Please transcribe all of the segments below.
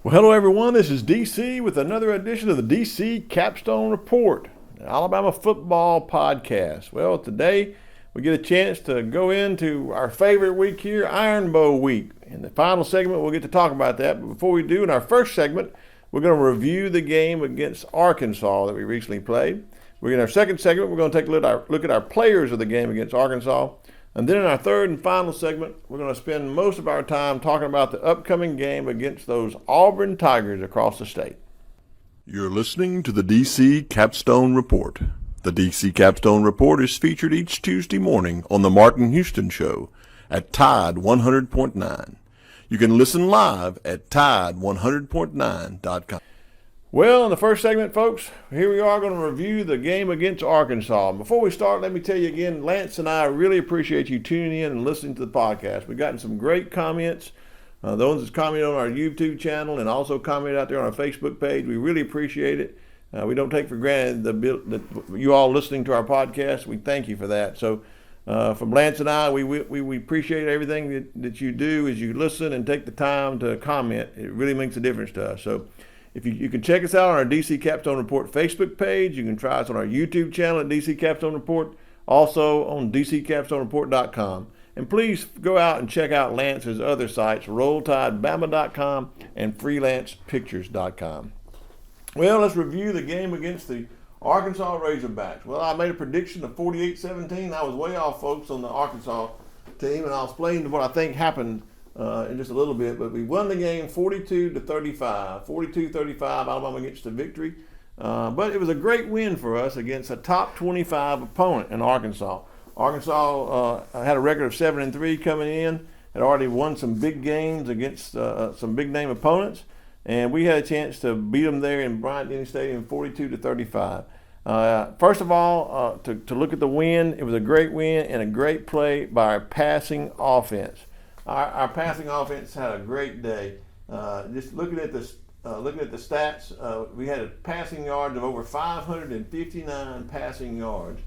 Well, hello everyone. This is DC with another edition of the DC Capstone Report, an Alabama football podcast. Well, today we get a chance to go into our favorite week here, Iron Bowl week. In the final segment, we'll get to talk about that. But before we do, in our first segment, we're going to review the game against Arkansas that we recently played. In our second segment, we're going to take a look at our players of the game against Arkansas. And then in our third and final segment, we're going to spend most of our time talking about the upcoming game against those Auburn Tigers across the state. You're listening to the DC Capstone Report. The DC Capstone Report is featured each Tuesday morning on the Martin Houston Show at Tide 100.9. You can listen live at Tide100.9.com. Well, in the first segment, folks, here we are going to review the game against Arkansas. Before we start, let me tell you again, Lance and I really appreciate you tuning in and listening to the podcast. We've gotten some great comments. Those that commented on our YouTube channel and also commented out there on our Facebook page. We really appreciate it. We don't take for granted that you all listening to our podcast. We thank you for that. So from Lance and I, we appreciate everything that you do as you listen and take the time to comment. It really makes a difference to us. So if you can check us out on our DC Capstone Report Facebook page. You can try us on our YouTube channel at DC Capstone Report, also on DCCapstoneReport.com. And please go out and check out Lance's other sites, RollTideBama.com and FreelancePictures.com. Well, let's review the game against the Arkansas Razorbacks. Well, I made a prediction of 48-17. I was way off, folks, on the Arkansas team, and I'll explain what I think happened in just a little bit, but we won the game 42-35. 42-35, Alabama gets the victory. But it was a great win for us against a top 25 opponent in Arkansas. Arkansas had a record of 7-3 coming in, had already won some big games against some big name opponents, and we had a chance to beat them there in Bryant-Denny Stadium 42-35. First of all, to look at the win, it was a great win and a great play by our passing offense. Our passing offense had a great day. Just looking at the stats, we had a passing yards of over 559 passing yards.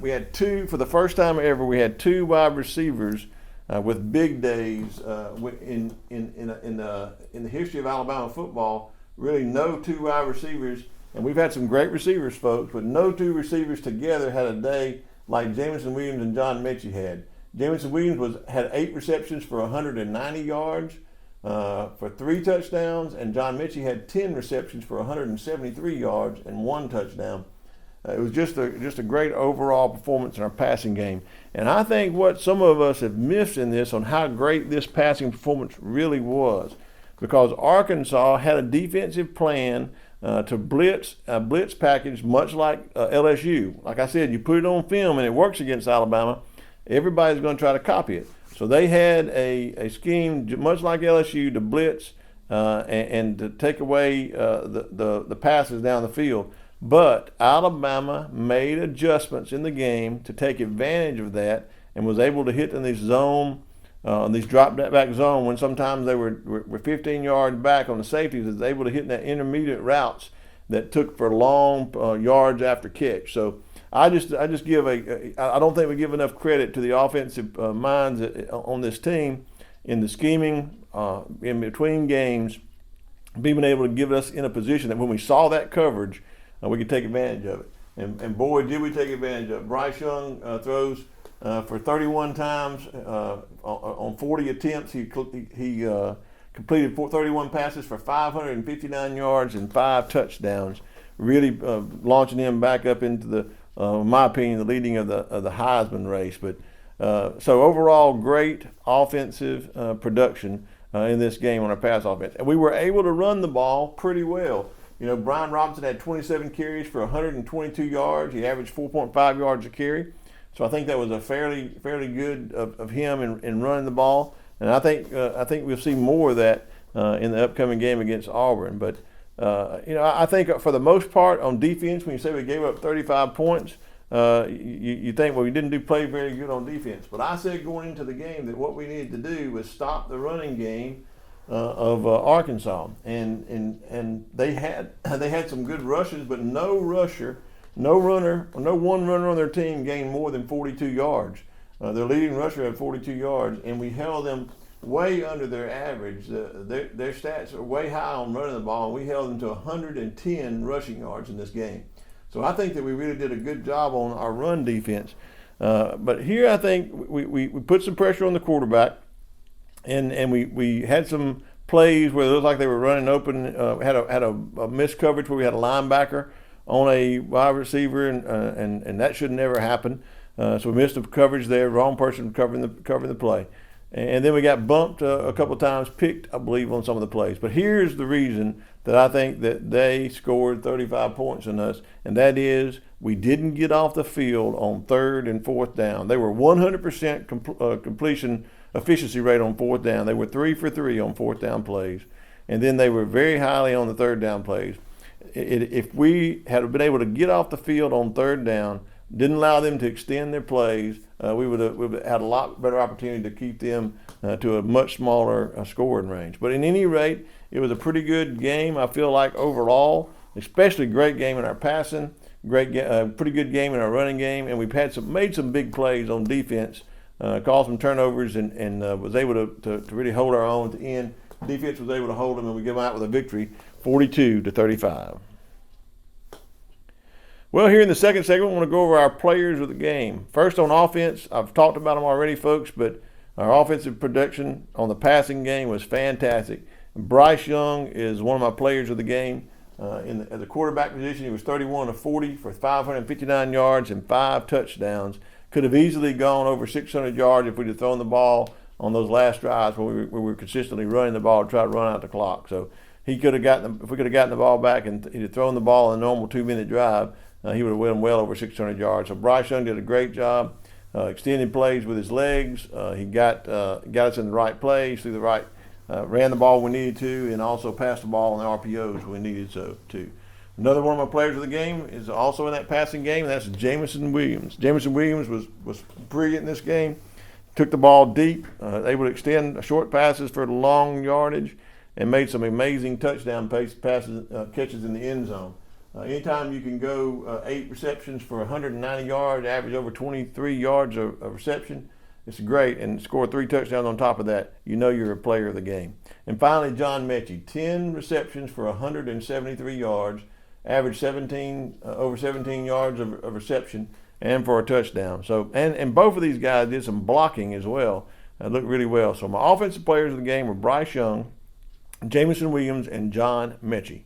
We had for the first time ever, we had two wide receivers with big days in the history of Alabama football. Really, no two wide receivers, and we've had some great receivers, folks, but no two receivers together had a day like Jameson Williams and John Metchie had. Jameson Williams had 8 receptions for 190 yards for 3 touchdowns, and John Metchie had 10 receptions for 173 yards and 1 touchdown. It was just a great overall performance in our passing game. And I think what some of us have missed in this on how great this passing performance really was, because Arkansas had a defensive plan to blitz package much like LSU. Like I said, you put it on film and it works against Alabama. Everybody's going to try to copy it. So they had a scheme much like LSU to blitz and to take away the passes down the field. But Alabama made adjustments in the game to take advantage of that and was able to hit in these drop back zone when sometimes they were 15 yards back on the safeties. They was able to hit in that intermediate routes that took for long yards after catch. So I just give I don't think we give enough credit to the offensive minds on this team in the scheming in between games, being able to give us in a position that when we saw that coverage, we could take advantage of it. And boy, did we take advantage of it. Bryce Young throws for 31 times on 40 attempts. He completed 31 passes for 559 yards and 5 touchdowns, really launching him back up into in my opinion, the leading of the Heisman race. But so overall, great offensive production in this game on our pass offense, and we were able to run the ball pretty well. You know, Brian Robinson had 27 carries for 122 yards. He averaged 4.5 yards a carry. So I think that was a fairly good of him in running the ball. And I think we'll see more of that in the upcoming game against Auburn. But I think for the most part on defense, when you say we gave up 35 points, you think, well, we didn't play very good on defense. But I said going into the game that what we needed to do was stop the running game of Arkansas, and they had some good rushes, but no one runner on their team gained more than 42 yards. Their leading rusher had 42 yards, and we held them way under their average. Their stats are way high on running the ball, and we held them to 110 rushing yards in this game. So I think that we really did a good job on our run defense. But here I think we put some pressure on the quarterback, and we had some plays where it looked like they were running open. Had a missed coverage where we had a linebacker on a wide receiver, and that should never happen. So we missed the coverage there. Wrong person covering the play. And then we got bumped a couple of times, picked, I believe, on some of the plays. But here's the reason that I think that they scored 35 points on us, and that is we didn't get off the field on 3rd and 4th down. They were 100% completion efficiency rate on 4th down. They were 3 for 3 on 4th down plays. And then they were very highly on the 3rd down plays. If we had been able to get off the field on 3rd down, didn't allow them to extend their plays, we would have had a lot better opportunity to keep them to a much smaller scoring range. But in any rate, it was a pretty good game, I feel like, overall, especially great game in our passing, pretty good game in our running game, and we've made some big plays on defense, caused some turnovers, and was able to really hold our own at the end. Defense was able to hold them, and we give them out with a victory, 42-35. Well, here in the second segment, I want to go over our players of the game. First on offense, I've talked about them already, folks, but our offensive production on the passing game was fantastic. Bryce Young is one of my players of the game. At the quarterback position, he was 31 of 40 for 559 yards and 5 touchdowns. Could have easily gone over 600 yards if we'd have thrown the ball on those last drives where we were consistently running the ball to try to run out the clock. So if we could have gotten the ball back and he'd have thrown the ball in a normal 2-minute drive, he would have went well over 600 yards. So Bryce Young did a great job extending plays with his legs. He got us in the right place, through the right, ran the ball when we needed to, and also passed the ball on the RPOs when we needed to. Another one of my players of the game is also in that passing game, and that's Jameson Williams. Jameson Williams was brilliant in this game. Took the ball deep, able to extend short passes for long yardage, and made some amazing touchdown passes, catches in the end zone. Anytime you can go 8 receptions for 190 yards, average over 23 yards of reception, it's great, and score 3 touchdowns on top of that, you know you're a player of the game. And finally, John Metchie, 10 receptions for 173 yards, average over 17 yards of reception, and for a touchdown. So, and both of these guys did some blocking as well. Looked really well. So my offensive players of the game were Bryce Young, Jameson Williams, and John Metchie.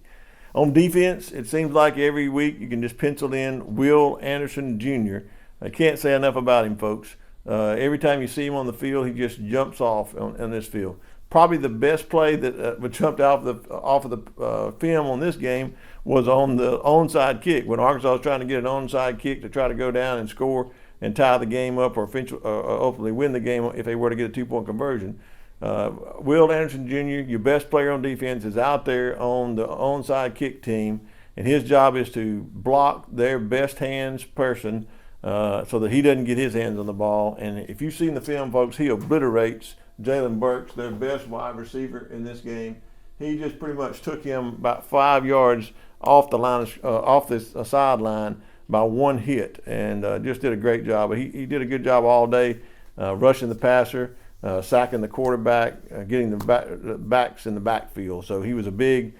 On defense, it seems like every week you can just pencil in Will Anderson Jr. I can't say enough about him, folks. Every time you see him on the field, he just jumps off on this field. Probably the best play that jumped off of the film on this game was on the onside kick, when Arkansas was trying to get an onside kick to try to go down and score and tie the game up, or ultimately win the game if they were to get a 2-point conversion. Will Anderson Jr., your best player on defense, is out there on the onside kick team, and his job is to block their best hands person so that he doesn't get his hands on the ball. And if you've seen the film, folks, he obliterates Jalen Burks, their best wide receiver in this game. He just pretty much took him about 5 yards off the line, off this sideline by one hit, and just did a great job. But he did a good job all day, rushing the passer, sacking the quarterback, getting the backs in the backfield. So he was a big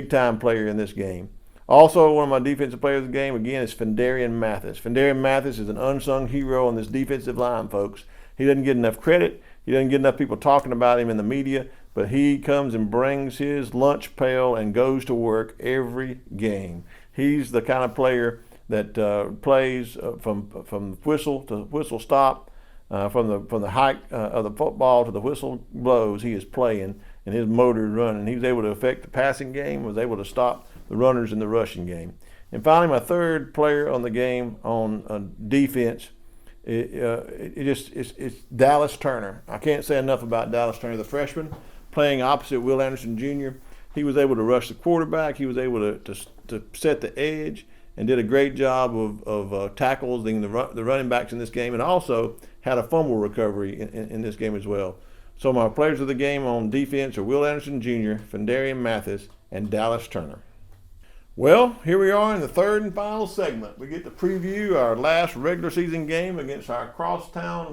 time player in this game. Also, one of my defensive players of the game, again, is Fendarian Mathis. Fendarian Mathis is an unsung hero on this defensive line, folks. He doesn't get enough credit. He doesn't get enough people talking about him in the media, but he comes and brings his lunch pail and goes to work every game. He's the kind of player that plays from the whistle to whistle stop, from the hike of the football to the whistle blows. He is playing, and his motor is running. He was able to affect the passing game, was able to stop the runners in the rushing game. And finally, my third player on the game on defense, it's Dallas Turner. I can't say enough about Dallas Turner, the freshman, playing opposite Will Anderson Jr. He was able to rush the quarterback. He was able to set the edge, and did a great job of tackling the running backs in this game, and also had a fumble recovery in this game as well. So my players of the game on defense are Will Anderson Jr., Fendarian Mathis, and Dallas Turner. Well, here we are in the third and final segment. We get to preview our last regular season game against our cross-state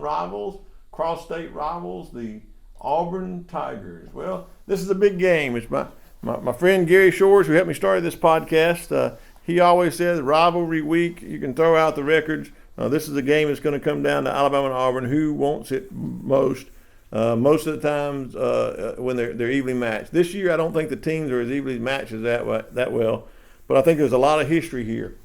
rivals, the Auburn Tigers. Well, this is a big game. It's my friend Gary Shores, who helped me start this podcast. He always says rivalry week, you can throw out the records. This is a game that's going to come down to Alabama and Auburn. Who wants it most? Most of the times when they're evenly matched. This year, I don't think the teams are as evenly matched as that well, but I think there's a lot of history here.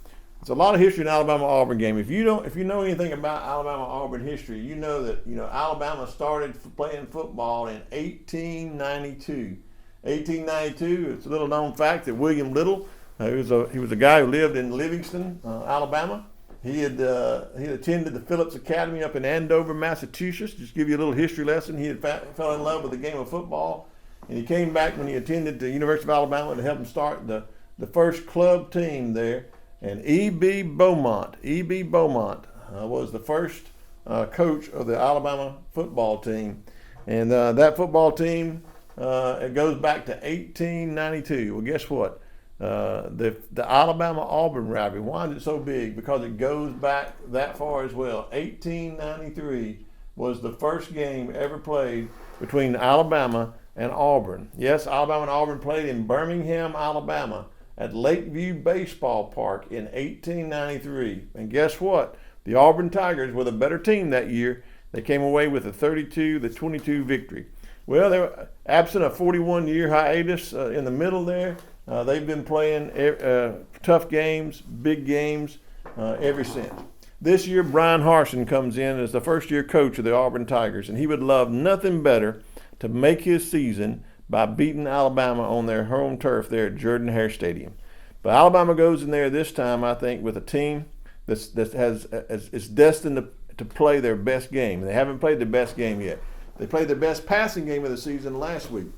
There's a lot of history in the Alabama-Auburn game. If you know anything about Alabama-Auburn history, you know that Alabama started playing football in 1892. 1892. It's a little known fact that William Little, he was a guy who lived in Livingston, Alabama. He had attended the Phillips Academy up in Andover, Massachusetts. Just to give you a little history lesson, he had fell in love with the game of football, and he came back when he attended the University of Alabama to help him start the first club team there. And E.B. Beaumont was the first coach of the Alabama football team, and that football team it goes back to 1892. Well, guess what? The Alabama-Auburn rivalry. Why is it so big? Because it goes back that far as well. 1893 was the first game ever played between Alabama and Auburn. Yes, Alabama and Auburn played in Birmingham, Alabama, at Lakeview Baseball Park in 1893. And guess what? The Auburn Tigers were the better team that year. They came away with a 32-22 victory. Well, they were absent a 41-year hiatus in the middle there. They've been playing tough games, big games ever since. This year, Brian Harsin comes in as the first-year coach of the Auburn Tigers, and he would love nothing better to make his season by beating Alabama on their home turf there at Jordan-Hare Stadium. But Alabama goes in there this time, I think, with a team that is destined to play their best game. They haven't played their best game yet. They played their best passing game of the season last week.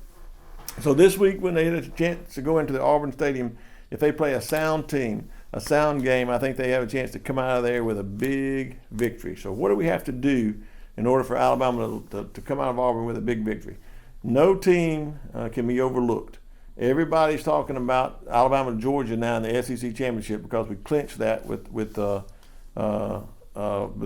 So this week, when they had a chance to go into the Auburn Stadium, if they play a sound team, a sound game, I think they have a chance to come out of there with a big victory. So what do we have to do in order for Alabama to come out of Auburn with a big victory? No team can be overlooked. Everybody's talking about Alabama and Georgia now in the SEC championship because we clinched that with the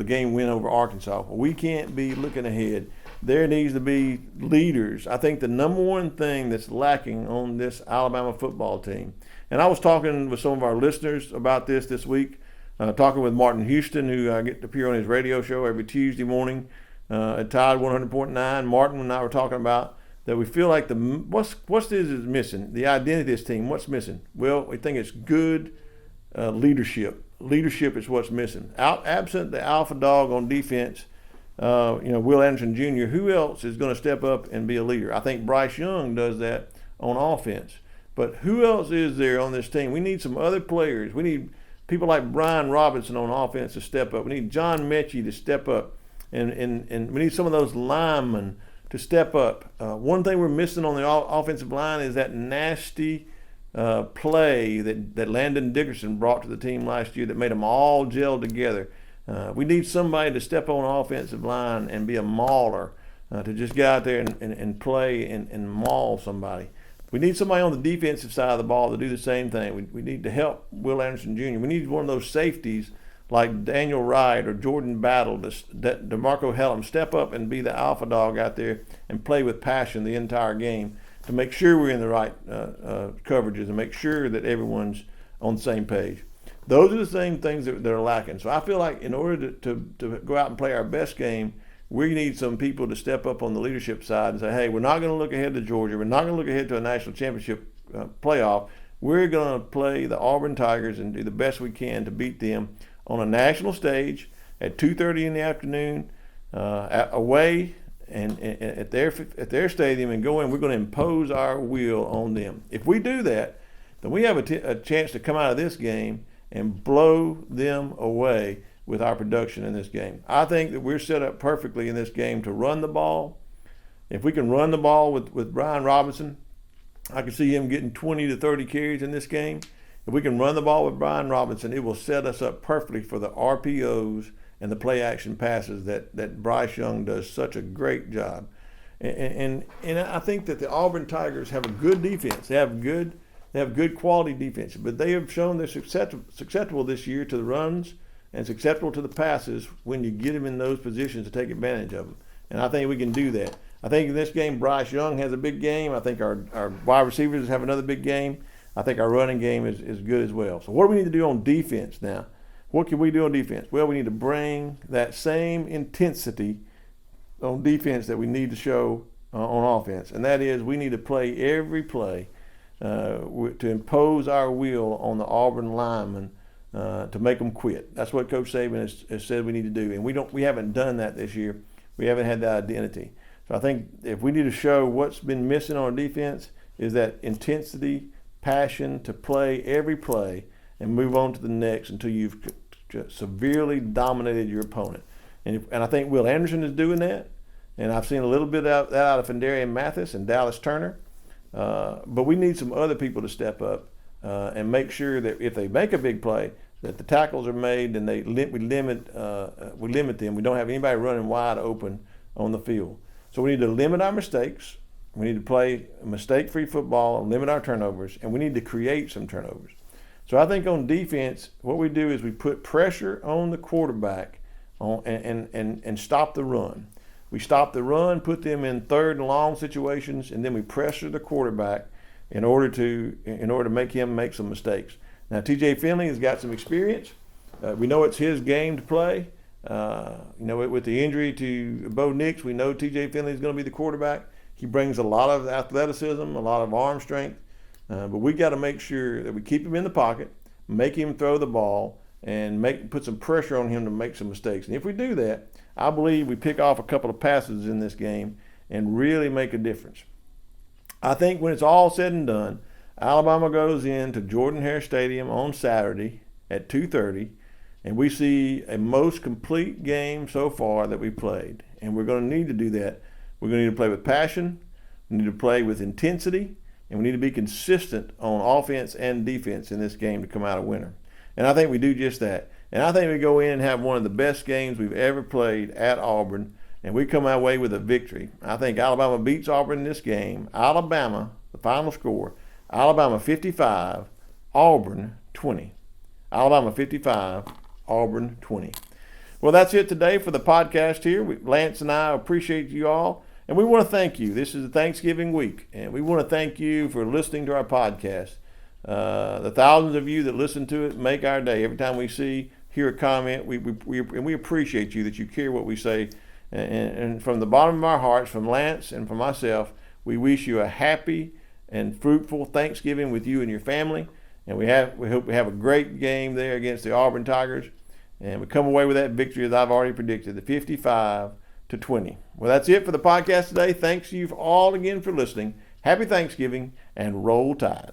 game win over Arkansas. We can't be looking ahead. There needs to be leaders. I think the number one thing that's lacking on this Alabama football team, and I was talking with some of our listeners about this week, talking with Martin Houston, who I get to appear on his radio show every Tuesday morning at Tide 100.9. Martin and I were talking about that we feel like what's is missing, the identity of this team. What's missing? Well, we think it's good leadership. Leadership is what's missing. Absent the alpha dog on defense, Will Anderson Jr., who else is going to step up and be a leader? I think Bryce Young does that on offense. But who else is there on this team? We need some other players. We need people like Brian Robinson on offense to step up. We need John Metchie to step up. And we need some of those linemen to step up. One thing we're missing on the offensive line is that nasty play that Landon Dickerson brought to the team last year that made them all gel together. We need somebody to step on the offensive line and be a mauler, to just get out there and play and maul somebody. We need somebody on the defensive side of the ball to do the same thing. We need to help Will Anderson Jr. We need one of those safeties like Daniel Wright or Jordan Battle, DeMarco Hellum, step up and be the alpha dog out there and play with passion the entire game to make sure we're in the right coverages and make sure that everyone's on the same page. Those are the same things that are lacking. So I feel like in order to go out and play our best game, we need some people to step up on the leadership side and say, hey, we're not going to look ahead to Georgia. We're not going to look ahead to a national championship playoff. We're going to play the Auburn Tigers and do the best we can to beat them on a national stage at 2:30 in the afternoon, away and at their stadium, and go in. We're going to impose our will on them. If we do that, then we have a chance to come out of this game and blow them away with our production in this game. I think that we're set up perfectly in this game to run the ball. If we can run the ball with Brian Robinson, I can see him getting 20 to 30 carries in this game. If we can run the ball with Brian Robinson, it will set us up perfectly for the RPOs and the play action passes that Bryce Young does such a great job. And I think that the Auburn Tigers have a good defense. They have good quality defense, but they have shown they're susceptible this year to the runs and susceptible to the passes when you get them in those positions to take advantage of them. And I think we can do that. I think in this game, Bryce Young has a big game. I think our wide receivers have another big game. I think our running game is good as well. So what do we need to do on defense now? What can we do on defense? Well, we need to bring that same intensity on defense that we need to show on offense, and that is we need to play every play to impose our will on the Auburn linemen to make them quit. That's what Coach Saban has said we need to do, and we haven't done that this year. We haven't had that identity. So I think if we need to show what's been missing on defense is that intensity, passion to play every play and move on to the next until you've severely dominated your opponent. And I think Will Anderson is doing that. And I've seen a little bit of that out of Fendarian Mathis and Dallas Turner. But we need some other people to step up and make sure that if they make a big play, that the tackles are made and we limit them. We don't have anybody running wide open on the field. So we need to limit our mistakes. We need to play mistake-free football and limit our turnovers, and we need to create some turnovers. So I think on defense, what we do is we put pressure on the quarterback and stop the run. We stop the run, put them in third and long situations, and then we pressure the quarterback in order to make him make some mistakes. Now, T.J. Finley has got some experience. We know it's his game to play. With the injury to Bo Nix, we know T.J. Finley is going to be the quarterback. He brings a lot of athleticism, a lot of arm strength. But we got to make sure that we keep him in the pocket, make him throw the ball, and put some pressure on him to make some mistakes. And if we do that, I believe we pick off a couple of passes in this game and really make a difference. I think when it's all said and done, Alabama goes into Jordan-Hare Stadium on Saturday at 2:30, and we see a most complete game so far that we played. And we're going to need to do that. We're going to need to play with passion, we need to play with intensity, and we need to be consistent on offense and defense in this game to come out a winner. And I think we do just that. And I think we go in and have one of the best games we've ever played at Auburn, and we come our way with a victory. I think Alabama beats Auburn in this game. Alabama, the final score, Alabama 55, Auburn 20. Alabama 55, Auburn 20. Well, that's it today for the podcast here. Lance and I appreciate you all, and we want to thank you. This is the Thanksgiving week, and we want to thank you for listening to our podcast. The thousands of you that listen to it make our day. Every time we hear a comment, we appreciate you that you care what we say. And from the bottom of our hearts, from Lance and from myself, we wish you a happy and fruitful Thanksgiving with you and your family. And we hope we have a great game there against the Auburn Tigers. And we come away with that victory as I've already predicted, the 55-20. Well, that's it for the podcast today. Thanks to you all again for listening. Happy Thanksgiving and roll Tide.